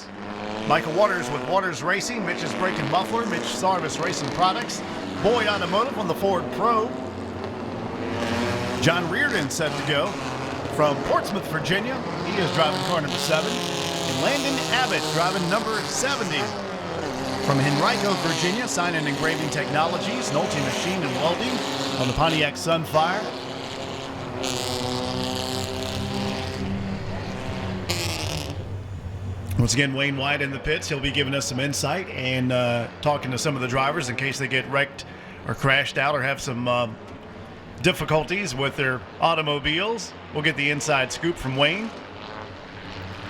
pits. Michael Waters with Waters Racing, Mitch's Brake and Muffler, Mitch Sarvis Racing Products, Boyd Automotive on the Ford Probe. John Reardon set to go from Portsmouth, Virginia. He is driving car number 7. And Landon Abbott driving number 70. From Henrico, Virginia, Sign and Engraving Technologies, Nolte Machine and Welding on the Pontiac Sunfire. Once again, Wayne White in the pits. He'll be giving us some insight and talking to some of the drivers in case they get wrecked or crashed out or have some difficulties with their automobiles. We'll get the inside scoop from Wayne.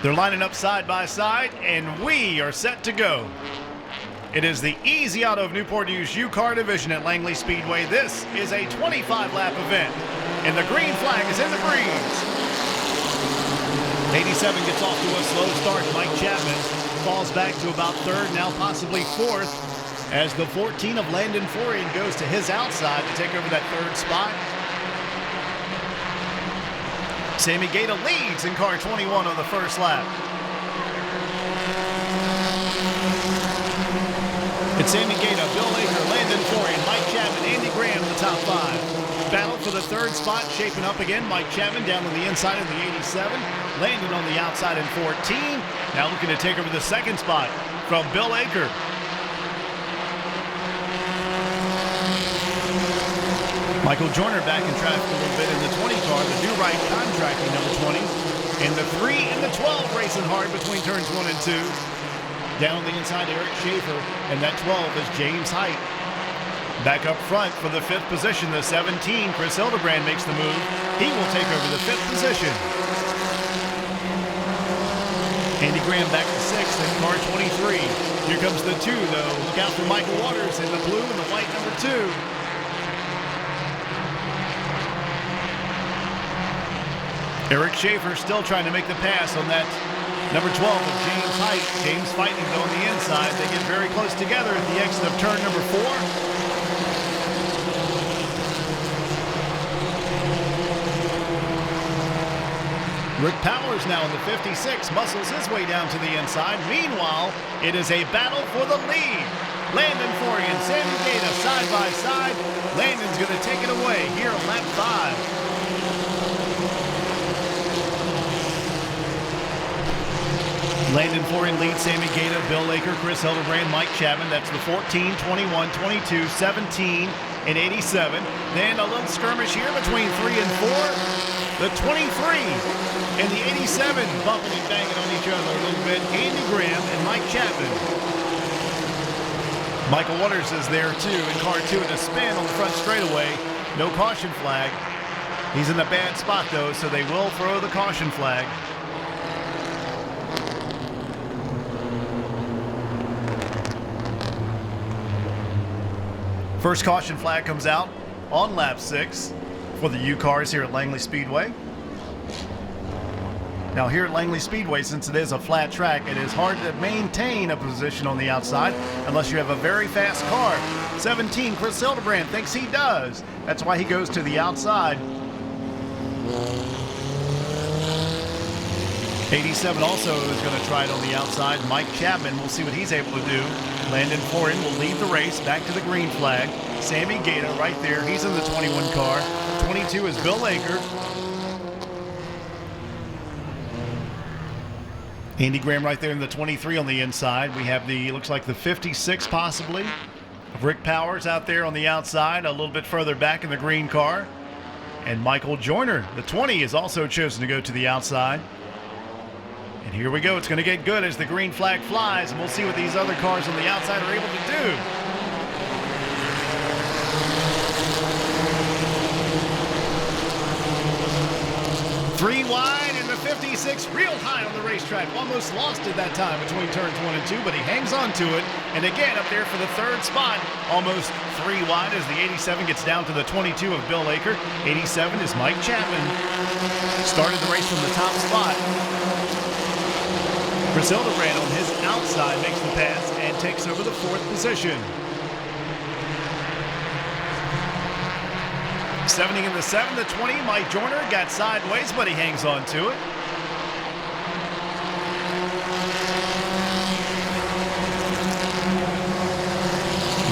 They're lining up side by side, and we are set to go. It is the Easy Auto of Newport News UCAR division at Langley Speedway. This is a 25-lap event, and the green flag is in the breeze. 87 gets off to a slow start. Mike Chapman falls back to about third, now possibly fourth, as the 14 of Landon Florian goes to his outside to take over that third spot. Sammy Gaeta leads in car 21 on the first lap. It's Sammy Gaeta, Bill Aker, Landon Florian, Mike Chapman, Andy Graham in the top 5. Battle for the third spot shaping up again. Mike Chapman down on the inside of the 87. Landon on the outside in 14. Now looking to take over the second spot from Bill Aker. Michael Joyner back in traffic a little bit in the 20 car, the Do Right Contracting number 20. And the 3 and the 12 racing hard between turns 1 and 2. Down on the inside, Eric Schaefer, and that 12 is James Height. Back up front for the 5th position, the 17, Chris Hildebrand makes the move. He will take over the 5th position. Andy Graham back to 6th in car 23. Here comes the 2, though. Look out for Michael Waters in the blue and the white number 2. Eric Schaefer still trying to make the pass on that number 12 of James Height. James fighting on the inside. They get very close together at the exit of turn number 4. Rick Powers now in the 56, muscles his way down to the inside. Meanwhile, it is a battle for the lead. Landon Florian, Sammy Gaeta side by side. Landon's going to take it away here on lap 5. Landon Florian leads Sammy Gaeta, Bill Aker, Chris Hildebrand, Mike Chapman. That's the 14, 21, 22, 17, and 87. Then a little skirmish here between 3 and 4. The 23 and the 87 bumping and banging on each other a little bit. Andy Graham and Mike Chapman. Michael Waters is there too in car 2 in a spin on the front straightaway. No caution flag. He's in a bad spot though, so they will throw the caution flag. First caution flag comes out on lap 6 for the UCARs here at Langley Speedway. Now here at Langley Speedway, since it is a flat track, it is hard to maintain a position on the outside unless you have a very fast car. 17, Chris Hildebrand thinks he does. That's why he goes to the outside. 87 also is going to try it on the outside. Mike Chapman, we'll see what he's able to do. Landon Florian will lead the race back to the green flag. Sammy Gaeta right there. He's in the 21 car. 22 is Bill Aker. Andy Graham right there in the 23 on the inside. We have the, looks like the 56 possibly of Rick Powers out there on the outside, a little bit further back in the green car. And Michael Joyner, the 20, is also chosen to go to the outside. And here we go. It's going to get good as the green flag flies, and we'll see what these other cars on the outside are able to do. Three wide, and the 56 real high on the racetrack. Almost lost it that time between turns 1 and 2, but he hangs on to it. And again, up there for the third spot, almost 3 wide as the 87 gets down to the 22 of Bill Aker. 87 is Mike Chapman. Started the race from the top spot. Chris Hildebrand on his outside makes the pass and takes over the 4th position. 70 in the 7, the 20, Mike Joyner got sideways, but he hangs on to it.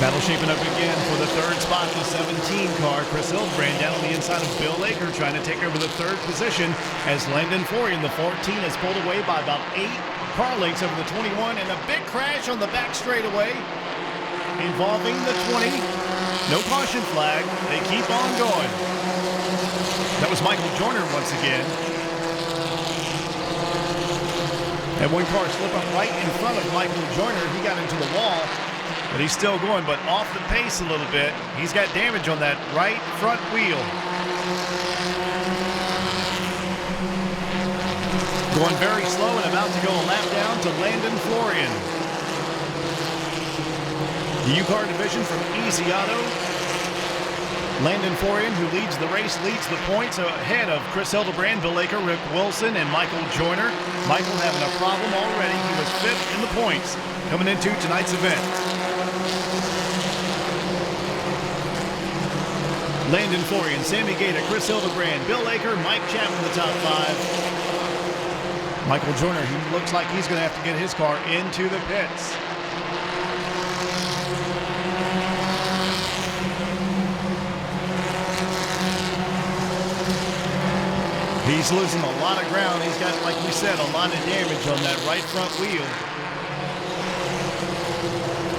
Battle shaping up again for the third spot, the 17 car. Chris Hildebrand down on the inside of Bill Laker trying to take over the third position as Landon Florian, the 14, is pulled away by about 8 car lengths over the 21, and a big crash on the back straightaway involving the 20. No caution flag. They keep on going. That was Michael Joyner once again. And one car slip up right in front of Michael Joyner. He got into the wall, but he's still going, but off the pace a little bit. He's got damage on that right front wheel. Going very slow and about to go a lap down to Landon Florian. The UCAR division from Easy Auto. Landon Florian, who leads the race, leads the points ahead of Chris Hildebrand, Bill Laker, Rick Wilson, and Michael Joyner. Michael having a problem already. He was 5th in the points coming into tonight's event. Landon Florian, Sammy Gaeta, Chris Hildebrand, Bill Laker, Mike Chapman in the top 5. Michael Joyner, he looks like he's going to have to get his car into the pits. He's losing a lot of ground. He's got, like we said, a lot of damage on that right front wheel.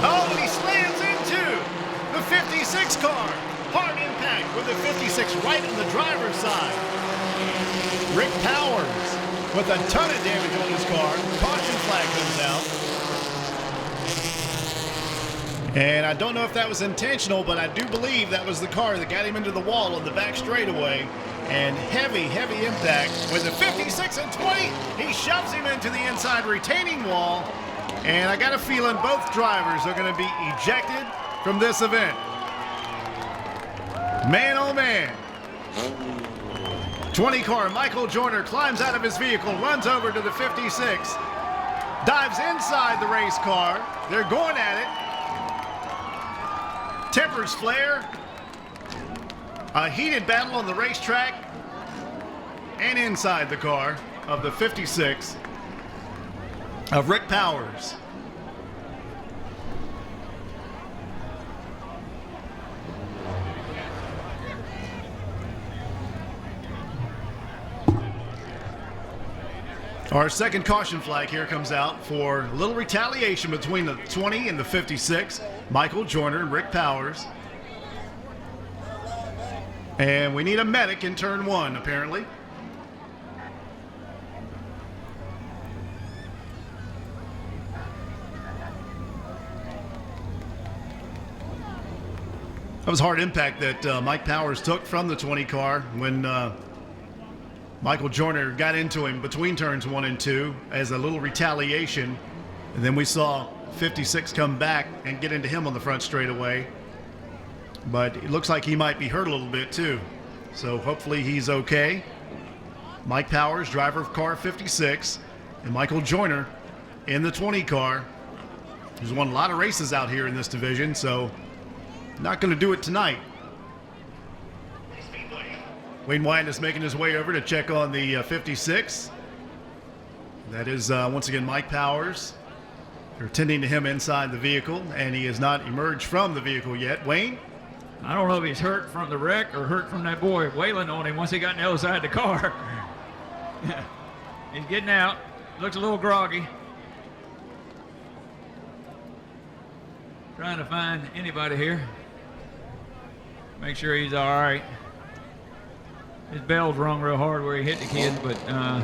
Oh, and he slams into the 56 car. Hard impact with the 56 right on the driver's side. Rick Powers with a ton of damage on his car. Caution flag comes out. And I don't know if that was intentional, but I do believe that was the car that got him into the wall on the back straightaway. And heavy impact with the 56 and 20. He shoves him into the inside retaining wall. And I got a feeling both drivers are going to be ejected from this event. Man, oh man. 20 car, Michael Joyner climbs out of his vehicle, runs over to the 56, dives inside the race car. They're going at it. Tempers flare. A heated battle on the racetrack and inside the car of the 56 of Rick Powers. Our second caution flag here comes out for a little retaliation between the 20 and the 56. Michael Joyner and Rick Powers. And we need a medic in turn 1, apparently. That was hard impact that Mike Powers took from the 20 car when Michael Joyner got into him between turns 1 and 2 as a little retaliation. And then we saw 56 come back and get into him on the front straightaway. But it looks like he might be hurt a little bit too. So hopefully he's okay. Mike Powers, driver of car 56, and Michael Joyner in the 20 car, who's won a lot of races out here in this division, so not going to do it tonight. Wayne Wyatt is making his way over to check on the 56. That is once again Mike Powers. They're tending to him inside the vehicle, and he has not emerged from the vehicle yet. Wayne? I don't know if he's hurt from the wreck or hurt from that boy wailing on him once he got on the other side of the car. He's getting out. Looks a little groggy. Trying to find anybody here. Make sure he's all right. His bell's rung real hard where he hit the kid, but I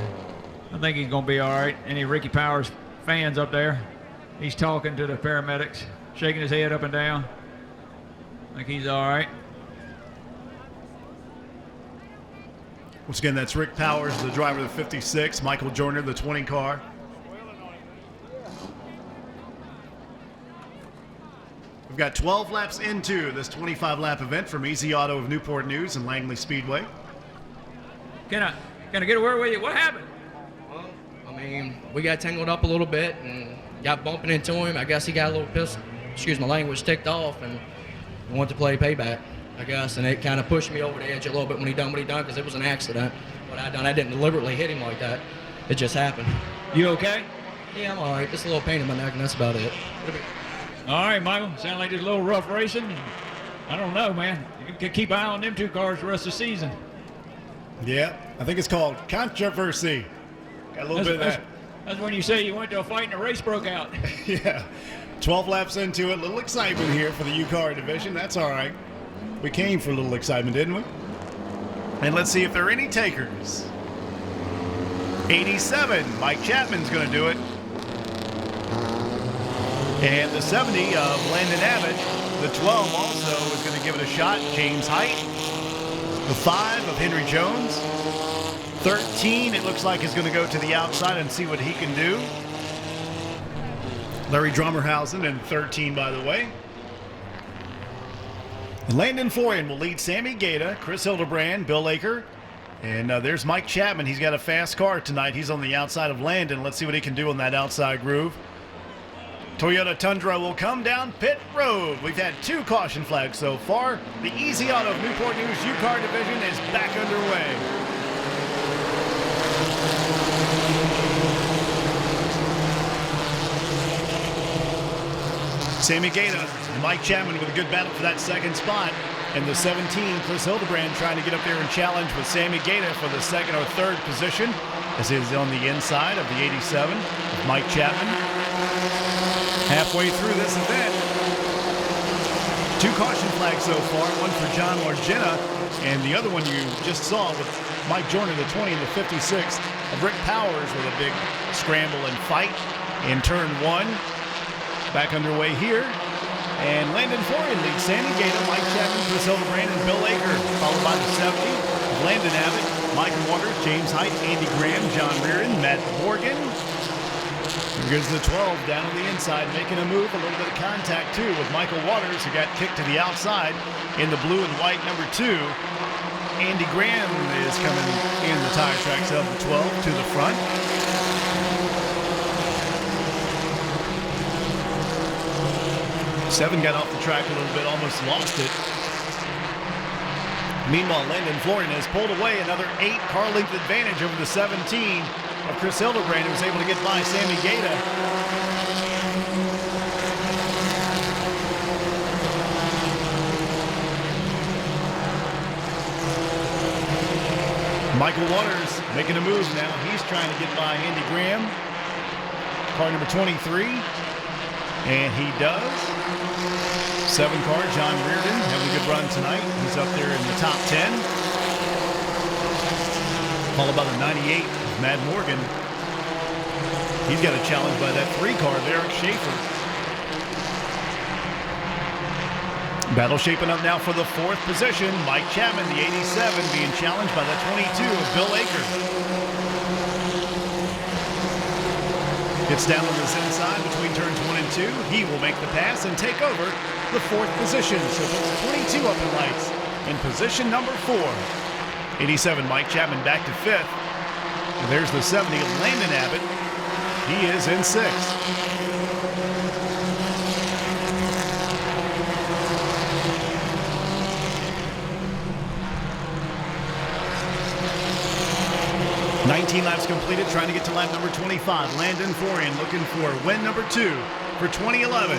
think he's going to be all right. Any Ricky Powers fans up there? He's talking to the paramedics, shaking his head up and down. I think he's all right. Once again, that's Rick Powers, the driver of the 56. Michael Joyner, the 20 car. We've got 12 laps into this 25-lap event from Easy Auto of Newport News and Langley Speedway. Can I get a word with you? What happened? Well, I mean, we got tangled up a little bit and got bumping into him. I guess he got a little pissed, excuse my language, ticked off and wanted to play payback, I guess. And it kind of pushed me over the edge a little bit when he done what he done, because it was an accident. What I done, I didn't deliberately hit him like that. It just happened. You okay? Yeah, I'm all right. Just a little pain in my neck, and that's about it. All right, Michael. Sound like there's a little rough racing. I don't know, man. You could keep an eye on them 2 cars the rest of the season. Yeah, I think it's called controversy. Got a little bit of that. That's when you say you went to a fight and a race broke out. Yeah. 12 laps into it. A little excitement here for the UCAR division. That's all right. We came for a little excitement, didn't we? And let's see if there are any takers. 87, Mike Chapman's going to do it. And the 70 of Landon Abbott. The 12 also is going to give it a shot, James Height. The 5 of Henry Jones. 13, it looks like, is going to go to the outside and see what he can do. Larry Drummerhausen in 13, by the way. And Landon Florian will lead Sammy Gaeta, Chris Hildebrand, Bill Aker. And there's Mike Chapman. He's got a fast car tonight. He's on the outside of Landon. Let's see what he can do on that outside groove. Toyota Tundra will come down pit road. We've had 2 caution flags so far. The Easy Auto of Newport News UCAR division is back underway. Sammy Gaeta and Mike Chapman with a good battle for that second spot. And the 17, Chris Hildebrand, trying to get up there and challenge with Sammy Gaeta for the 2nd or 3rd position, as he's on the inside of the 87 of Mike Chapman. Halfway through this event, 2 caution flags so far, one for John Largena, and the other one you just saw with Mike Joyner, the 20 and the 56 of Rick Powers, with a big scramble and fight in turn 1. Back underway here. And Landon Florian leads Sammy Gaeta, Mike Chapman, Chris Hildebrand, and Bill Aker, followed by the 70 of Landon Abbott, Mike Waters, James Height, Andy Graham, John Reardon, Matt Morgan. Here goes the 12 down on the inside, making a move, a little bit of contact too with Michael Waters, who got kicked to the outside in the blue and white number 2. Andy Graham is coming in the tire tracks of the 12 to the front. Seven got off the track a little bit, almost lost it. Meanwhile, Landon Florian has pulled away another 8 car length advantage over the 17 of Chris Hildebrand, who was able to get by Sammy Gaeta. Michael Waters making a move now. He's trying to get by Andy Graham, car number 23, and he does. 7 car, John Reardon, having a good run tonight. He's up there in the top 10. Followed by the 98, Matt Morgan. He's got a challenge by that 3 car, Eric Schaefer. Battle shaping up now for the 4th position. Mike Chapman, the 87, being challenged by the 22 of Bill Aker. Gets down on this inside between turns 1 and 2. He will make the pass and take over the 4th position. So puts 22 up in lights in position number 4. 87, Mike Chapman back to 5th. And there's the 70 of Landon Abbott. He is in 6th. Laps completed, trying to get to lap number 25. Landon Florian looking for win number 2 for 2011.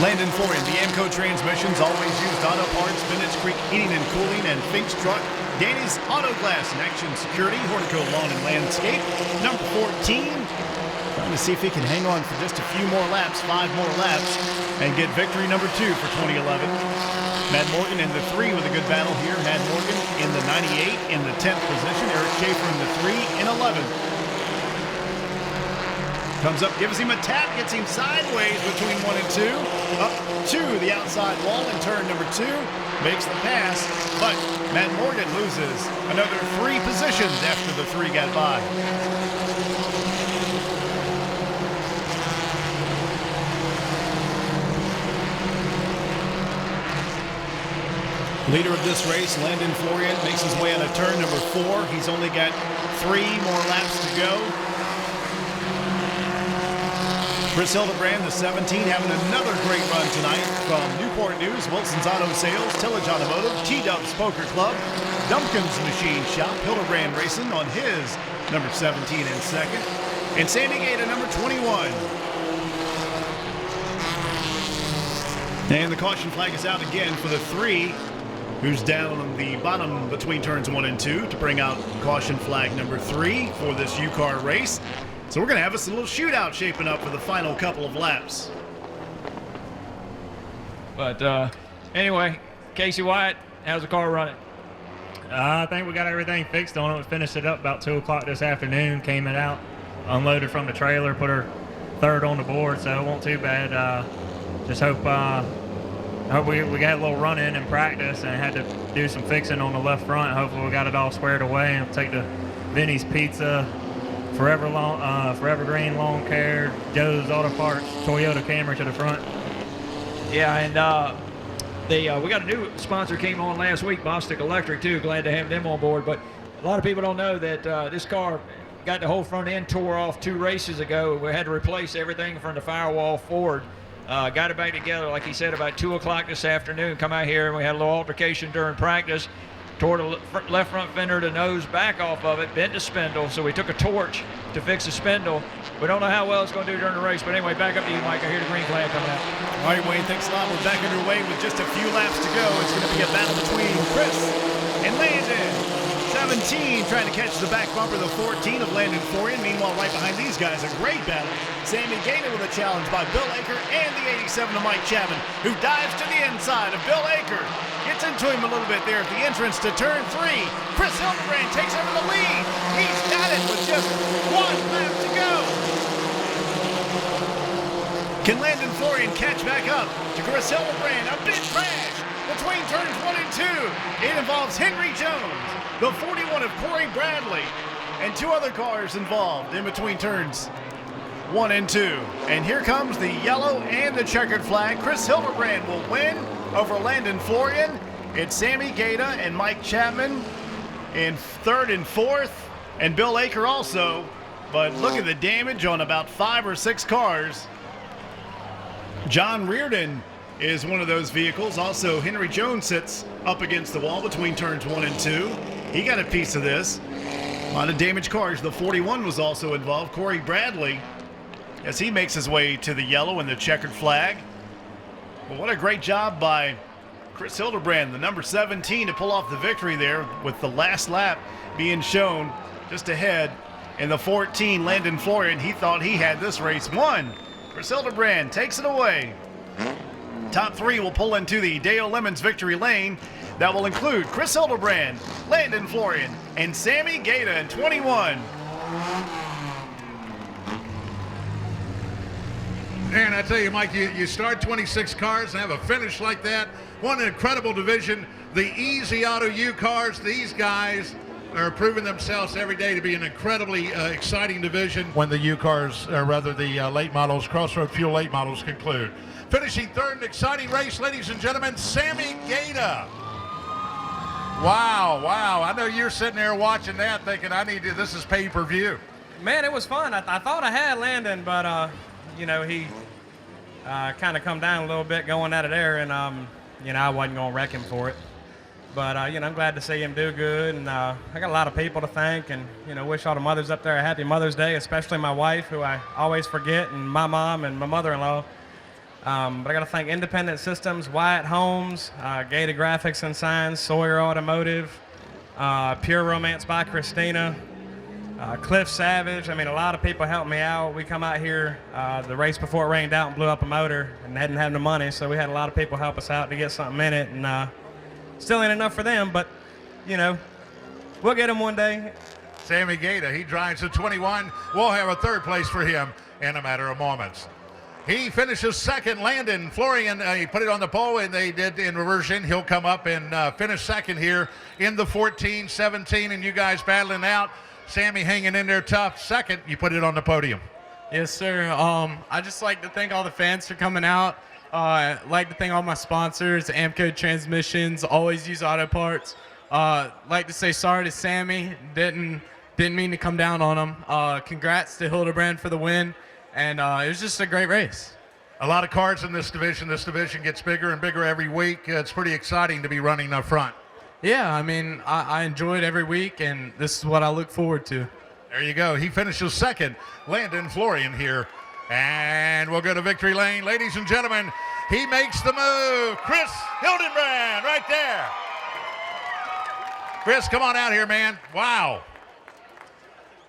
Landon Florian, the AMCO transmissions, always used auto parts, Bennett's Creek Heating and Cooling, and Fink's Truck. Danny's Auto Glass and Action Security, Hortico Lawn and Landscape. Number 14, trying to see if he can hang on for just a few more laps, 5 more laps, and get victory number 2 for 2011. Matt Morgan in the 3 with a good battle here. Matt Morgan in the 98 in the 10th position. Eric Schaefer in the 3 in 11th. Comes up, gives him a tap, gets him sideways between 1 and 2. Up to the outside wall in turn number 2. Makes the pass, but Matt Morgan loses another 3 positions after the 3 got by. Leader of this race, Landon Florian, makes his way out of turn number 4. He's only got 3 more laps to go. Chris Hildebrand, the 17, having another great run tonight from Newport News, Wilson's Auto Sales, Tillage Automotive, T-Dubs Poker Club, Dumpkins Machine Shop. Hildebrand racing on his number 17 in 2nd. and Sammy Gaeta, number 21. And the caution flag is out again for the 3, who's down on the bottom between turns 1 and 2 to bring out caution flag number 3 for this UCAR race. So we're going to have us a little shootout shaping up for the final couple of laps. But anyway, Casey Wyatt, how's the car running? I think we got everything fixed on it. We finished it up about 2 o'clock this afternoon, came it out, unloaded from the trailer, put her third on the board, so it won't too bad. Just hope we got a little run in practice and had to do some fixing on the left front. Hopefully we got it all squared away and take the Vinny's Pizza, Forever Green Lawn Care, Joe's Auto Parts, Toyota Camry to the front. Yeah, and we got a new sponsor came on last week, Bostic Electric too. Glad to have them on board. But a lot of people don't know that this car got the whole front end tore off 2 races ago. We had to replace everything from the firewall forward. Got it back together, like he said, about 2 o'clock this afternoon. Come out here and we had a little altercation during practice. Tore the left front fender, the nose back off of it, bent the spindle. So we took a torch to fix the spindle. We don't know how well it's going to do during the race. But anyway, back up to you, Mike. I hear the green flag coming out. All right, Wayne, thanks a lot. We're back underway with just a few laps to go. It's going to be a battle between Chris and Landon. 17 trying to catch the back bumper, the 14 of Landon Florian. Meanwhile, right behind these guys, a great battle. Sammy Gaeta with a challenge by Bill Aker and the 87 of Mike Chapman, who dives to the inside of Bill Aker. Gets into him a little bit there at the entrance to turn 3. Chris Hildebrand takes over the lead. He's got it with just 1 lap to go. Can Landon Florian catch back up to Chris Hildebrand? A big crash between turns 1 and 2. It involves Henry Jones, the 41 of Corey Bradley, and 2 other cars involved in between turns 1 and 2. And here comes the yellow and the checkered flag. Chris Hildebrand will win over Landon Florian. It's Sammy Gaeta and Mike Chapman in 3rd and 4th, and Bill Aker also. But look at the damage on about 5 or 6 cars. John Reardon is one of those vehicles. Also, Henry Jones sits up against the wall between turns 1 and 2. He got a piece of this. A lot of damaged cars. The 41 was also involved. Corey Bradley, as he makes his way to the yellow and the checkered flag. Well, what a great job by Chris Hildebrand, the number 17, to pull off the victory there with the last lap being shown just ahead. And the 14, Landon Florian, he thought he had this race won. Chris Hildebrand takes it away. Top 3 will pull into the Dale Lemons victory lane. That will include Chris Hildebrand, Landon Florian, and Sammy Gaeta in 21. And I tell you, Mike, you start 26 cars and have a finish like that. What an incredible division. The Easy Auto UCARs, these guys are proving themselves every day to be an incredibly exciting division when the UCARs, or rather the late models, Crossroad Fuel late models conclude. Finishing 3rd, an exciting race, ladies and gentlemen, Sammy Gaeta. Wow. I know you're sitting there watching that thinking, this is pay-per-view. Man, it was fun. I thought I had Landon, but, he kind of come down a little bit going out of there, and, I wasn't going to wreck him for it. But, I'm glad to see him do good, and I got a lot of people to thank, and, wish all the mothers up there a happy Mother's Day, especially my wife, who I always forget, and my mom and my mother-in-law. But I got to thank Independent Systems, Wyatt Homes, Gaeta Graphics and Signs, Sawyer Automotive, Pure Romance by Christina, Cliff Savage. I mean, a lot of people helped me out. We come out here the race before it rained out and blew up a motor and hadn't had no money, so we had a lot of people help us out to get something in it, and still ain't enough for them, but, we'll get them one day. Sammy Gaeta, he drives to 21. We'll have a 3rd place for him in a matter of moments. He finishes 2nd. Landon Florian, he put it on the pole, and they did in reversion. He'll come up and finish 2nd here in the 14, 17, and you guys battling out. Sammy hanging in there tough. 2nd, you put it on the podium. Yes, sir. I just like to thank all the fans for coming out. Like to thank all my sponsors, Amco Transmissions, Always Use Auto Parts. Like to say sorry to Sammy. Didn't mean to come down on him. Congrats to Hildebrand for the win. And it was just a great race. A lot of cars in this division. This division gets bigger and bigger every week. It's pretty exciting to be running up front. Yeah, I mean, I enjoy it every week, and this is what I look forward to. There you go. He finishes second. Landon Florian here. And we'll go to victory lane. Ladies and gentlemen, he makes the move. Chris Hildenbrand right there. Chris, come on out here, man. Wow.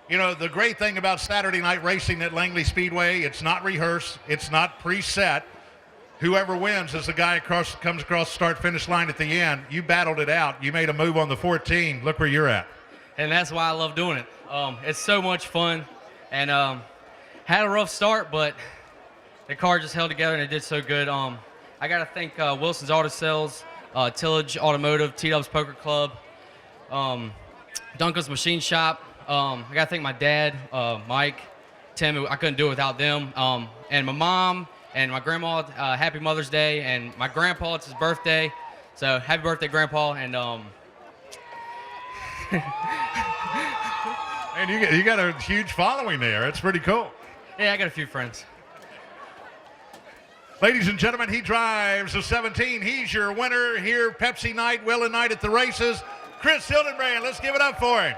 You know, the great thing about Saturday night racing at Langley Speedway, it's not rehearsed. It's not preset. Whoever wins is the guy comes across the start-finish line at the end. You battled it out. You made a move on the 14. Look where you're at. And that's why I love doing it. It's so much fun, and had a rough start, but the car just held together and it did so good. I got to thank Wilson's Auto Sales, Tillage Automotive, T-Dubs Poker Club, Duncan's Machine Shop. I got to thank my dad, Mike, Tim. I couldn't do it without them. And my mom and my grandma. Happy Mother's Day, and my grandpa. It's his birthday, so happy birthday, Grandpa. And And you got a huge following there. It's pretty cool. yeah, I got a few friends. Ladies and gentlemen, he drives a 17. He's your winner here, Pepsi night, Wheeling night at the races. Chris Hildenbrand, let's give it up for him.